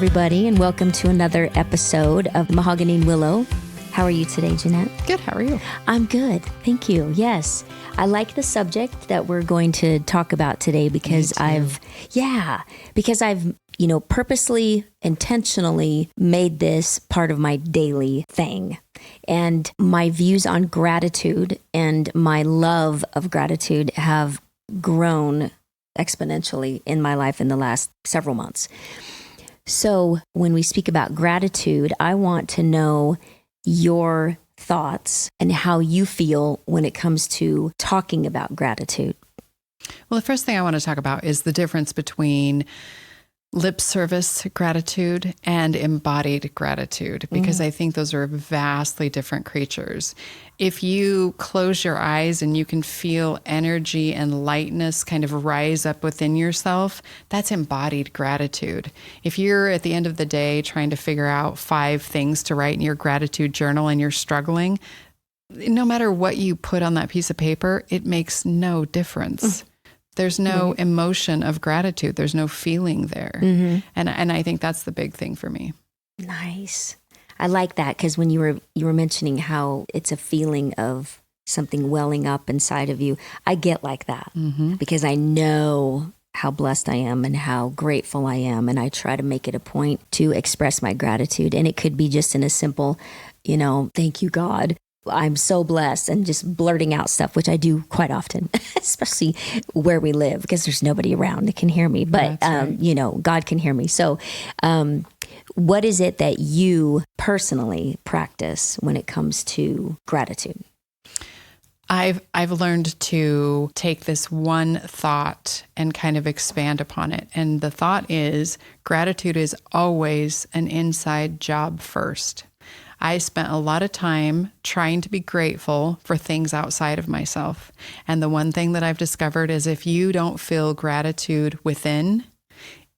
everybody, and welcome to another episode of Mahogany and Willow. How are you today, Jeanette? Good. How are you? I'm good. Thank you. Yes. I like the subject that we're going to talk about today because I've purposely, intentionally made this part of my daily thing. And my views on gratitude and my love of gratitude have grown exponentially in my life in the last several months. So when we speak about gratitude, I want to know your thoughts and how you feel when it comes to talking about gratitude. Well, the first thing I want to talk about is the difference between lip service gratitude and embodied gratitude, because I think those are vastly different creatures. If you close your eyes and you can feel energy and lightness kind of rise up within yourself, that's embodied gratitude. If you're at the end of the day trying to figure out 5 things to write in your gratitude journal and you're struggling, no matter what you put on that piece of paper, it makes no difference. There's no emotion of gratitude. There's no feeling there. And I think that's the big thing for me. Nice. I like that because when you were mentioning how it's a feeling of something welling up inside of you, I get like that because I know how blessed I am and how grateful I am. And I try to make it a point to express my gratitude. And it could be just in a simple, thank you, God. I'm so blessed, and just blurting out stuff, which I do quite often, especially where we live, because there's nobody around that can hear me. But, God can hear me. So what is it that you personally practice when it comes to gratitude? I've learned to take this one thought and kind of expand upon it. And the thought is gratitude is always an inside job first. I spent a lot of time trying to be grateful for things outside of myself. And the one thing that I've discovered is if you don't feel gratitude within,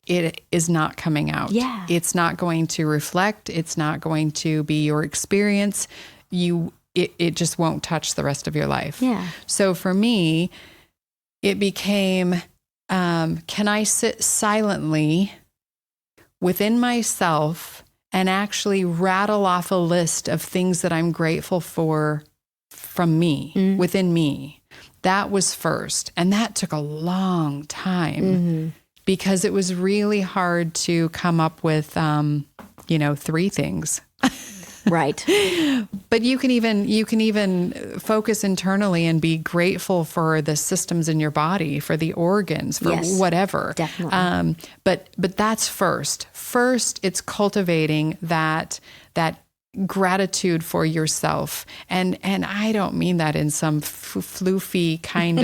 it is not coming out. Yeah. It's not going to reflect. It's not going to be your experience. It just won't touch the rest of your life. Yeah. So for me, it became, can I sit silently within myself and actually rattle off a list of things that I'm grateful for from me, within me. That was first. And that took a long time because it was really hard to come up with, 3 things. Right. But you can even focus internally and be grateful for the systems in your body, for the organs, for whatever. Definitely. But that's first. First, it's cultivating that gratitude for yourself. And I don't mean that in some floofy kind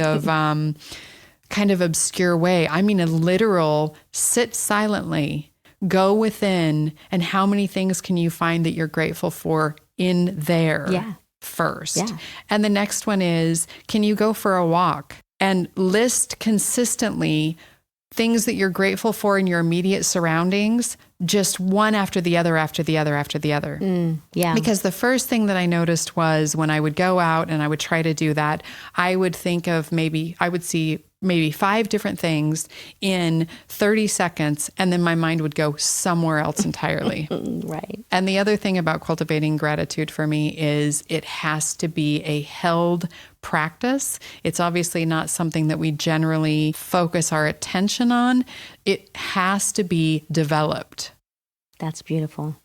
of obscure way. I mean a literal sit silently. Go within, and how many things can you find that you're grateful for in there first? Yeah. And the next one is, can you go for a walk and list consistently things that you're grateful for in your immediate surroundings, just one after the other, after the other, after the other. Yeah. Because the first thing that I noticed was when I would go out and I would try to do that, I would think of I would see maybe 5 different things in 30 seconds, and then my mind would go somewhere else entirely. Right. And the other thing about cultivating gratitude for me is it has to be a held practice. It's obviously not something that we generally focus our attention on. It has to be developed. That's beautiful.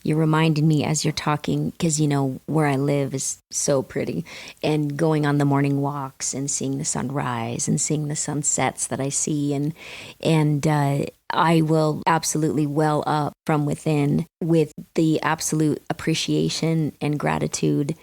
You reminded me as you're talking, because, where I live is so pretty, and going on the morning walks and seeing the sunrise and seeing the sunsets that I see. And I will absolutely well up from within with the absolute appreciation and gratitude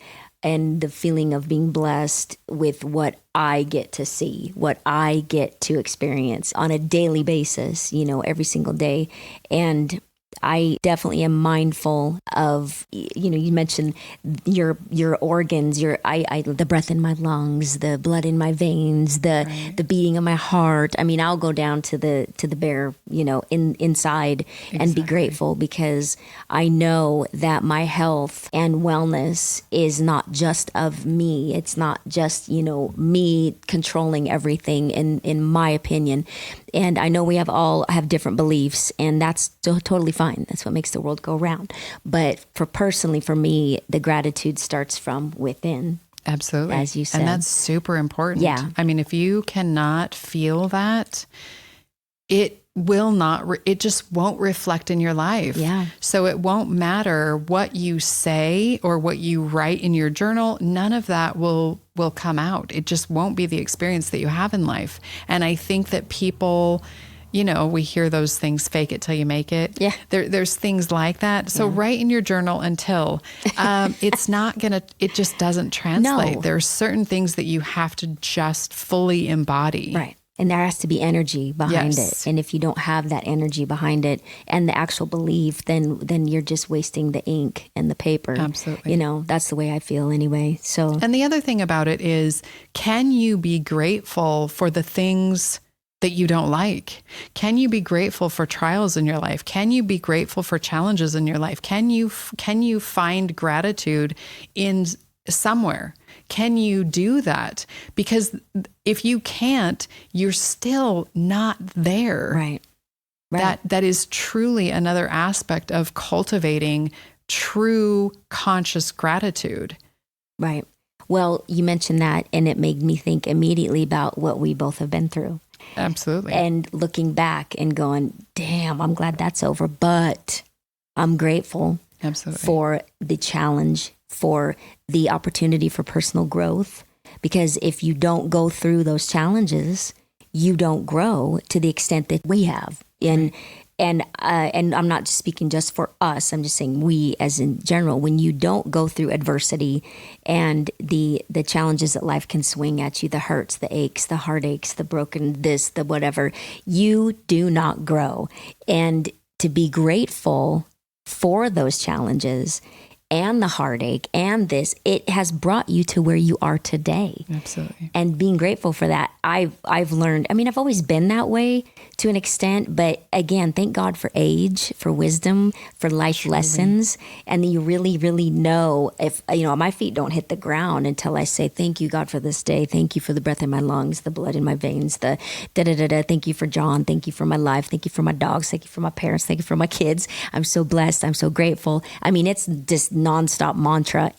and the feeling of being blessed with what I get to see, what I get to experience on a daily basis, every single day. And I definitely am mindful of, you mentioned your organs, the breath in my lungs, the blood in my veins, the beating of my heart. I mean, I'll go down to the bare, inside and be grateful, because I know that my health and wellness is not just of me. It's not just, me controlling everything in my opinion. And I know we all have different beliefs, and that's totally fine. That's what makes the world go round. But for me, the gratitude starts from within. Absolutely. As you said. And that's super important. Yeah. I mean, if you cannot feel that, it just won't reflect in your life. Yeah. So it won't matter what you say or what you write in your journal. None of that will come out. It just won't be the experience that you have in life. And I think that people, we hear those things, fake it till you make it. Yeah. There's things like that. So write in your journal until it just doesn't translate. No. There are certain things that you have to just fully embody. Right. And there has to be energy behind Yes. it. And if you don't have that energy behind it and the actual belief, then you're just wasting the ink and the paper. Absolutely. That's the way I feel anyway. So, And the other thing about it is, can you be grateful for the things that you don't like? Can you be grateful for trials in your life? Can you be grateful for challenges in your life? Can you find gratitude in somewhere? Can you do that? Because if you can't, you're still not there. right. That is truly another aspect of cultivating true conscious gratitude. Right. Well, you mentioned that, and it made me think immediately about what we both have been through. Absolutely. And looking back and going, damn, I'm glad that's over. But I'm grateful Absolutely. for the challenge, for the opportunity for personal growth. Because if you don't go through those challenges, you don't grow to the extent that we have. And I'm not speaking just for us. I'm just saying we, as in general, when you don't go through adversity and the challenges that life can swing at you, the hurts, the aches, the heartaches, the broken this, the whatever, you do not grow. And to be grateful for those challenges and the heartache and it has brought you to where you are today. Absolutely. And being grateful for that, I've learned, I've always been that way to an extent, but again, thank God for age, for wisdom, for life lessons. And you really, really know if, my feet don't hit the ground until I say, thank you, God, for this day. Thank you for the breath in my lungs, the blood in my veins, the da-da-da-da. Thank you for John. Thank you for my life. Thank you for my dogs. Thank you for my parents. Thank you for my kids. I'm so blessed. I'm so grateful. It's just nonstop mantra.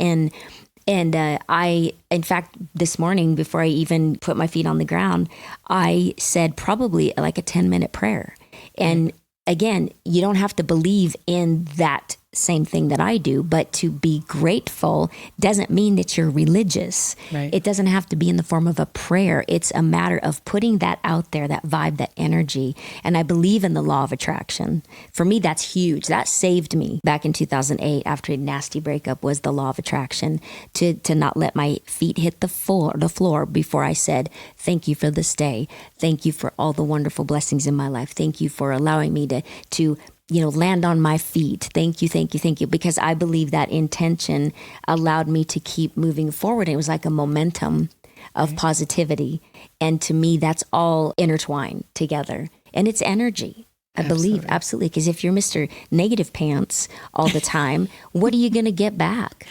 And I, in fact, this morning, before I even put my feet on the ground, I said probably like a 10-minute prayer. And again, you don't have to believe in that same thing that I do, but to be grateful doesn't mean that you're religious. Right. It doesn't have to be in the form of a prayer. It's a matter of putting that out there, that vibe, that energy. And I believe in the law of attraction. For me, that's huge. That saved me back in 2008 after a nasty breakup, was the law of attraction, to not let my feet hit the floor before I said, thank you for this day. Thank you for all the wonderful blessings in my life. Thank you for allowing me to land on my feet. Thank you, thank you, thank you. Because I believe that intention allowed me to keep moving forward. It was like a momentum of positivity. And to me, that's all intertwined together. And it's energy, I believe. Absolutely. Because if you're Mr. Negative Pants all the time, what are you going to get back?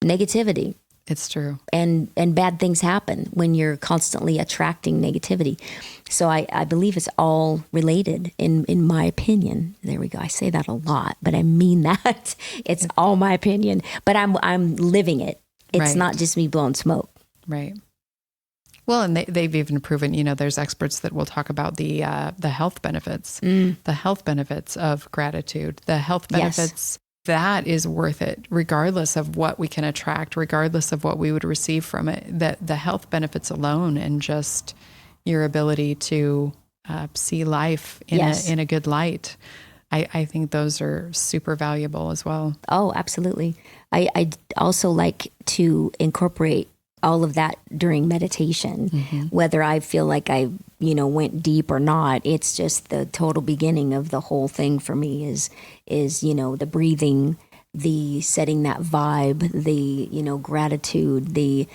Negativity. It's true. And bad things happen when you're constantly attracting negativity. So I believe it's all related in my opinion. There we go. I say that a lot, but I mean that. It's all my opinion, but I'm living it. It's not just me blowing smoke. Right. Well, and they've even proven, there's experts that will talk about the health benefits, the health benefits of gratitude, the health benefits. Yes. That is worth it, regardless of what we can attract, regardless of what we would receive from it. That the health benefits alone, and just your ability to see life in a good light, I think those are super valuable as well. Oh, absolutely. I also like to incorporate all of that during meditation, whether I feel like I, went deep or not. It's just the total beginning of the whole thing for me is, the breathing, the setting that vibe, the, gratitude, the,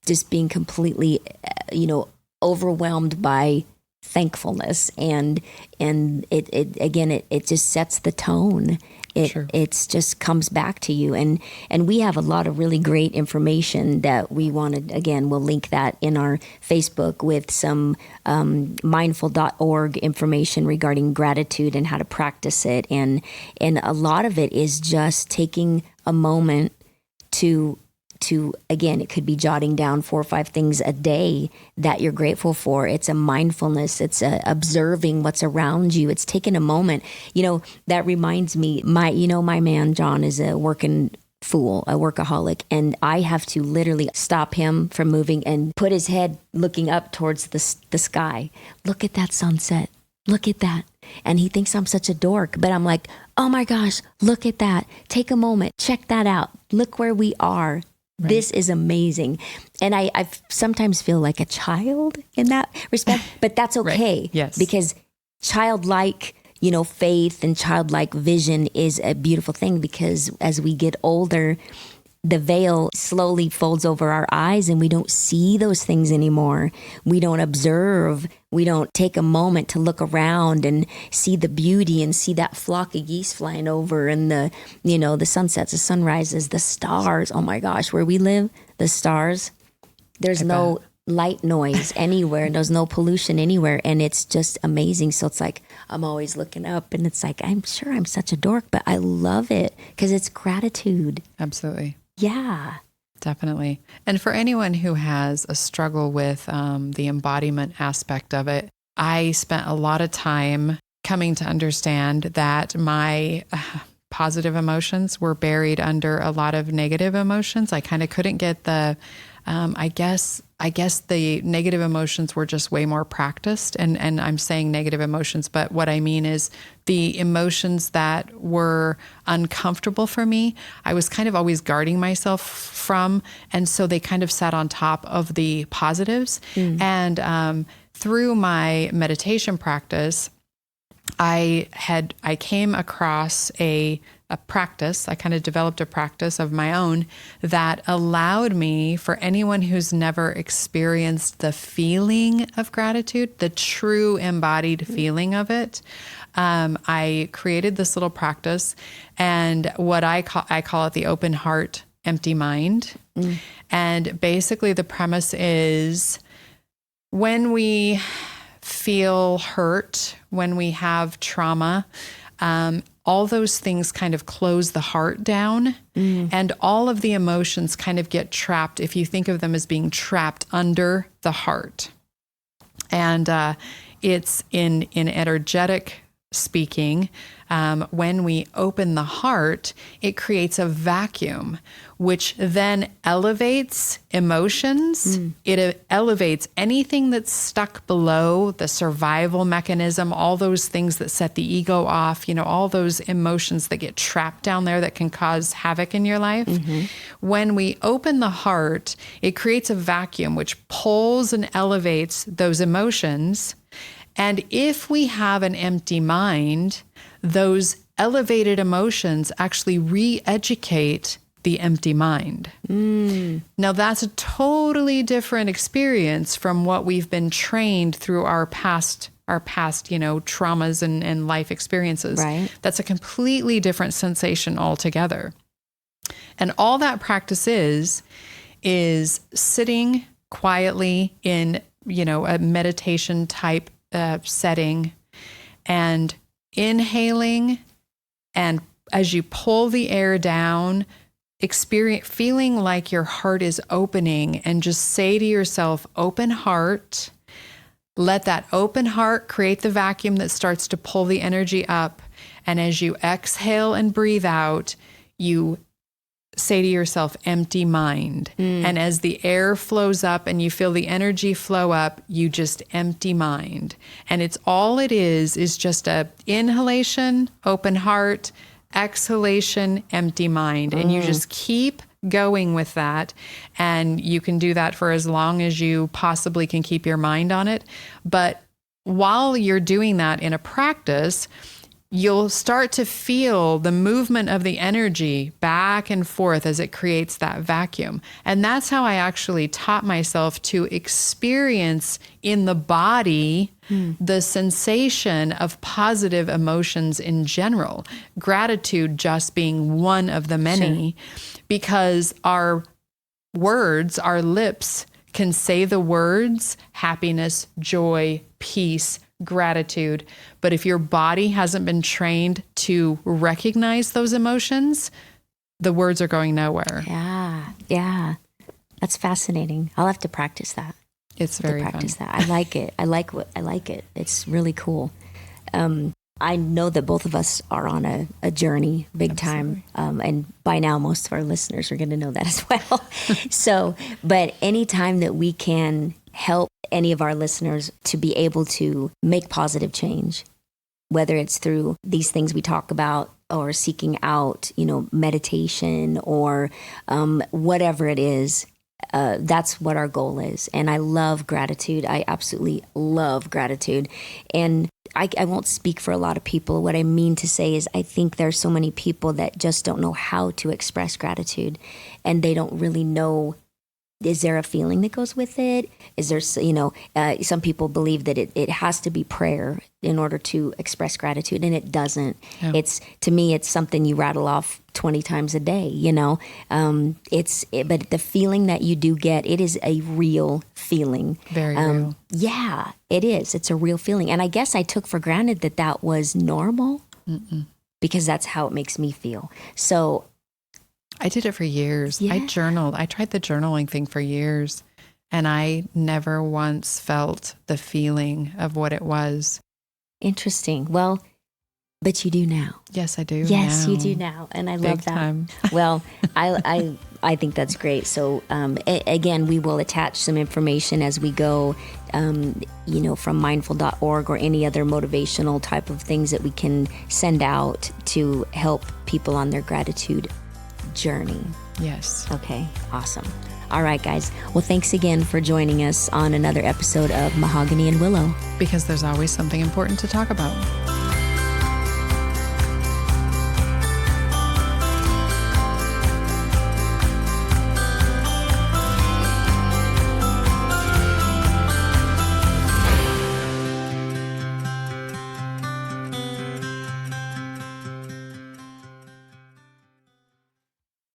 just being completely, overwhelmed by thankfulness. And it just sets the tone. It's just comes back to you. And we have a lot of really great information that we wanted. Again, we'll link that in our Facebook with some mindful.org information regarding gratitude and how to practice it. And a lot of it is just taking a moment to again, it could be jotting down 4 or 5 things a day that you're grateful for. It's a mindfulness. It's observing what's around you. It's taking a moment. That reminds me, my man, John, is a working fool, a workaholic. And I have to literally stop him from moving and put his head looking up towards the sky. Look at that sunset. Look at that. And he thinks I'm such a dork, but I'm like, oh my gosh, look at that. Take a moment. Check that out. Look where we are. Right. This is amazing. And I sometimes feel like a child in that respect, but that's okay. Right. Yes. Because childlike, faith and childlike vision is a beautiful thing, because as we get older, the veil slowly folds over our eyes and we don't see those things anymore. We don't observe. We don't take a moment to look around and see the beauty and see that flock of geese flying over and the sunsets, the sunrises, the stars. Oh my gosh, where we live, the stars, there's no light noise anywhere. There's no pollution anywhere. And it's just amazing. So it's like, I'm always looking up and it's like, I'm sure I'm such a dork, but I love it because it's gratitude. Absolutely. Yeah. Definitely. And for anyone who has a struggle with the embodiment aspect of it, I spent a lot of time coming to understand that my positive emotions were buried under a lot of negative emotions. I kind of couldn't get the, I guess the negative emotions were just way more practiced. And I'm saying negative emotions, but what I mean is the emotions that were uncomfortable for me, I was kind of always guarding myself from. And so they kind of sat on top of the positives. And through my meditation practice, I came across a practice. I kind of developed a practice of my own that allowed me, for anyone who's never experienced the feeling of gratitude, the true embodied feeling of it. I created this little practice, and what I call it the open heart, empty mind. And basically the premise is, when we feel hurt, when we have trauma, all those things kind of close the heart down, and all of the emotions kind of get trapped, if you think of them as being trapped under the heart. And it's in energetic speaking, when we open the heart, it creates a vacuum, which then elevates emotions. It elevates anything that's stuck below the survival mechanism, all those things that set the ego off, all those emotions that get trapped down there that can cause havoc in your life. When we open the heart, it creates a vacuum which pulls and elevates those emotions. And if we have an empty mind, those elevated emotions actually re-educate the empty mind. Now, that's a totally different experience from what we've been trained through our past, traumas and life experiences. Right. That's a completely different sensation altogether. And all that practice is sitting quietly in, a meditation type setting, and inhaling, and as you pull the air down, feeling like your heart is opening, and just say to yourself, open heart. Let that open heart create the vacuum that starts to pull the energy up. And as you exhale and breathe out, you say to yourself, empty mind. And as the air flows up and you feel the energy flow up, you just empty mind. And it is just a inhalation, open heart, exhalation, empty mind. And you just keep going with that. And you can do that for as long as you possibly can keep your mind on it. But while you're doing that in a practice, you'll start to feel the movement of the energy back and forth as it creates that vacuum. And that's how I actually taught myself to experience in the body the sensation of positive emotions in general, gratitude just being one of the many, because our words, our lips can say the words happiness, joy, peace, gratitude. But if your body hasn't been trained to recognize those emotions, the words are going nowhere. Yeah. That's fascinating. I'll have to practice that. It's very practice fun. that. I like it. I like it. It's really cool. I know that both of us are on a journey, big time. And by now, most of our listeners are going to know that as well. But anytime that we can help any of our listeners to be able to make positive change, whether it's through these things we talk about or seeking out, meditation or whatever it is, that's what our goal is. And I love gratitude. I absolutely love gratitude. And I won't speak for a lot of people. What I mean to say is I think there's so many people that just don't know how to express gratitude, and they don't really know, is there a feeling that goes with it? Is there, some people believe that it has to be prayer in order to express gratitude, and it doesn't. Yeah. To me, it's something you rattle off 20 times a day, but the feeling that you do get, it is a real feeling. Very real. Yeah, it is. It's a real feeling. And I guess I took for granted that was normal because that's how it makes me feel. So I did it for years. Yeah. I journaled. I tried the journaling thing for years, and I never once felt the feeling of what it was. Interesting. Well, but you do now. Yes, I do. Yes, now. you do now. And I love that. Time. Well, I think that's great. So again, we will attach some information as we go, from mindful.org or any other motivational type of things that we can send out to help people on their gratitude journey. Yes. Okay, awesome. All right, guys. Well, thanks again for joining us on another episode of Mahogany and Willow. Because there's always something important to talk about.